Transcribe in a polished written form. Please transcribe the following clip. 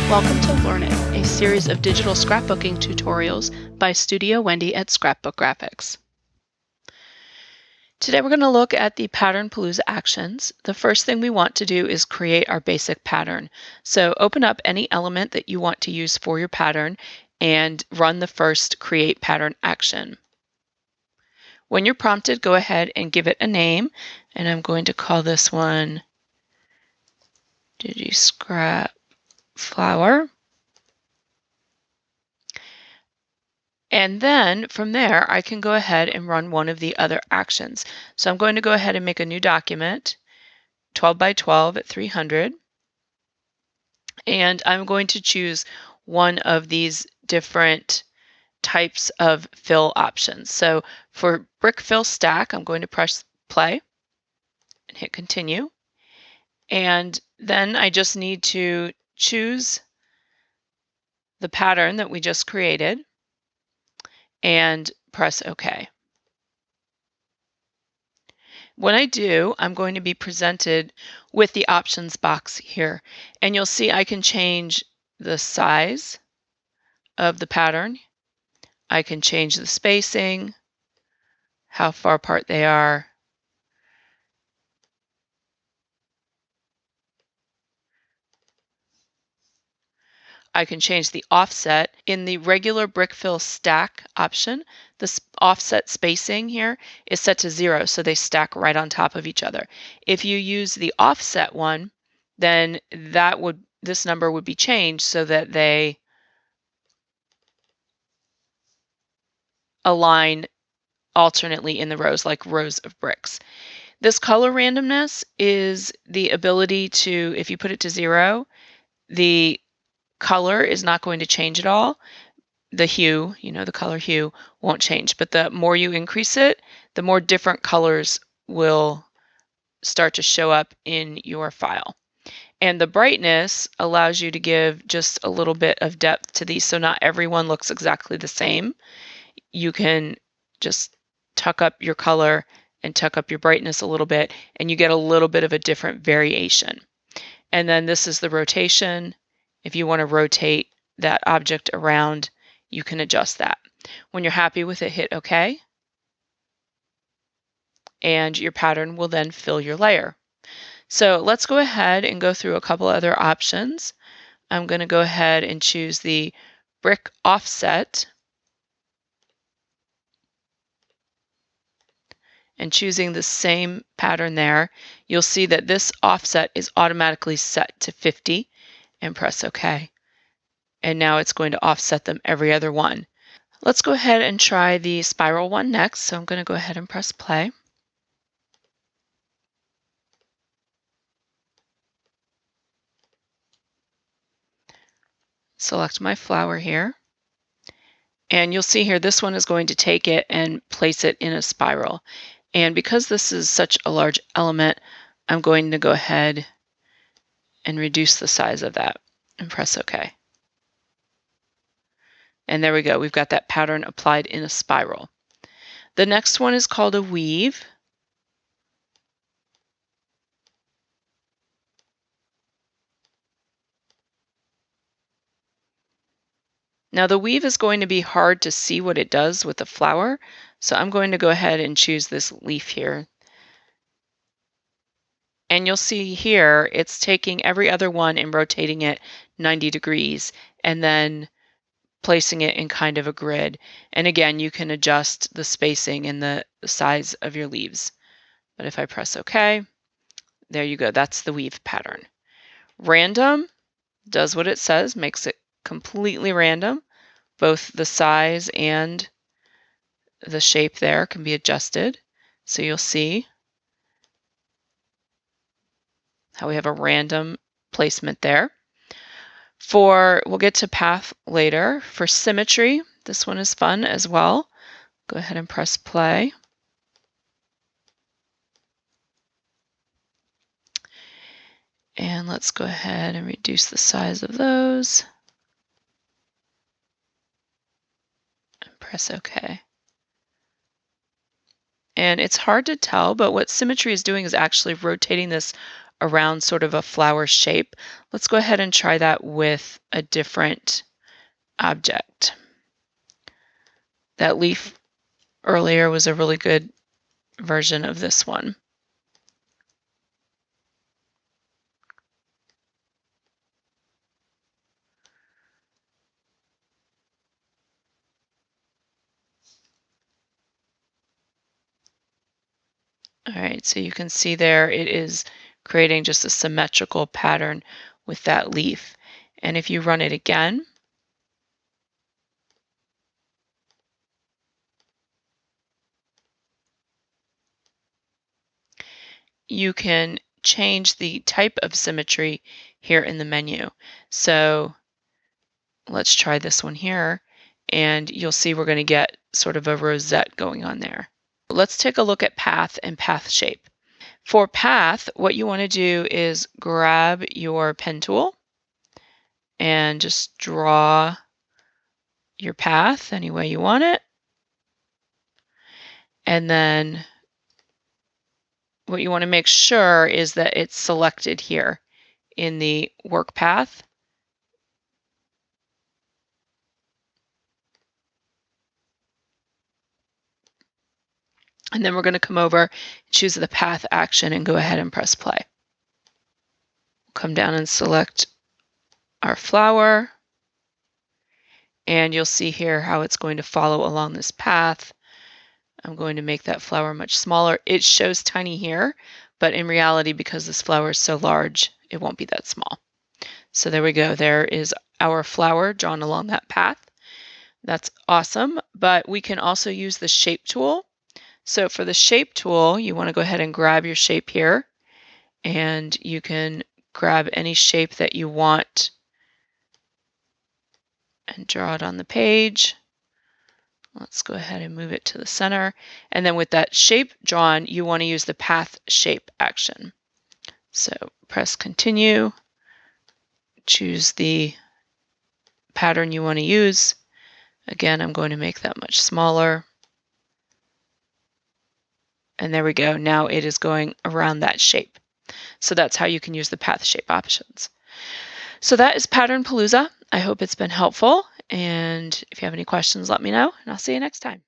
Welcome to Learn It, a series of digital scrapbooking tutorials by Studio Wendy at Scrapbook Graphics. Today we're going to look at the PatternPalooza Actions. The first thing we want to do is create our basic pattern. So open up any element that you want to use for your pattern and run the first Create Pattern action. When you're prompted, go ahead and give it a name, and I'm going to call this one Digi Scrap Flower. And then from there, I can go ahead and run one of the other actions. So I'm going to go ahead and make a new document, 12 by 12 at 300. And I'm going to choose one of these different types of fill options. So for brick fill stack, I'm going to press play and hit continue. And then I just need to choose the pattern that we just created and press OK. When I do, I'm going to be presented with the options box here, and you'll see I can change the size of the pattern. I can change the spacing, how far apart they are. I can change the offset. In the regular brick fill stack option, the offset spacing here is set to 0, so they stack right on top of each other. If you use the offset one, then this number would be changed so that they align alternately in the rows, like rows of bricks. This color randomness is the ability to, if you put it to 0, the color is not going to change at all. The hue, the color hue won't change, but the more you increase it, the more different colors will start to show up in your file. And the brightness allows you to give just a little bit of depth to these, so not everyone looks exactly the same. You can just tuck up your color and tuck up your brightness a little bit, and you get a little bit of a different variation. And then this is the rotation. If you want to rotate that object around, you can adjust that. When you're happy with it, hit OK. And your pattern will then fill your layer. So let's go ahead and go through a couple other options. I'm going to go ahead and choose the brick offset. And choosing the same pattern there, you'll see that this offset is automatically set to 50. And press OK. And now it's going to offset them every other one. Let's go ahead and try the spiral one next. So I'm going to go ahead and press play. Select my flower here. And you'll see here, this one is going to take it and place it in a spiral. And because this is such a large element, I'm going to go ahead and reduce the size of that and press OK. And there we go. We've got that pattern applied in a spiral. The next one is called a weave. Now the weave is going to be hard to see what it does with the flower, so I'm going to go ahead and choose this leaf here. And you'll see here, it's taking every other one and rotating it 90 degrees and then placing it in kind of a grid. And again, you can adjust the spacing and the size of your leaves. But if I press OK, there you go. That's the weave pattern. Random does what it says, makes it completely random. Both the size and the shape there can be adjusted. So you'll see how we have a random placement there. We'll get to path later. For symmetry, this one is fun as well. Go ahead and press play. And let's go ahead and reduce the size of those. And press OK. And it's hard to tell, but what symmetry is doing is actually rotating this around sort of a flower shape. Let's go ahead and try that with a different object. That leaf earlier was a really good version of this one. All right, so you can see there it is creating just a symmetrical pattern with that leaf. And if you run it again, you can change the type of symmetry here in the menu. So let's try this one here, and you'll see we're going to get sort of a rosette going on there. Let's take a look at path and path shape. For path, what you want to do is grab your pen tool and just draw your path any way you want it. And then what you want to make sure is that it's selected here in the work path. And then we're going to come over, choose the path action, and go ahead and press play. Come down and select our flower. And you'll see here how it's going to follow along this path. I'm going to make that flower much smaller. It shows tiny here, but in reality, because this flower is so large, it won't be that small. So there we go. There is our flower drawn along that path. That's awesome, but we can also use the shape tool. So for the shape tool, you want to go ahead and grab your shape here, and you can grab any shape that you want and draw it on the page. Let's go ahead and move it to the center. And then with that shape drawn, you want to use the path shape action. So press continue, choose the pattern you want to use. Again, I'm going to make that much smaller. And there we go. Now it is going around that shape. So that's how you can use the path shape options. So that is PatternPalooza. I hope it's been helpful. And if you have any questions, let me know, and I'll see you next time.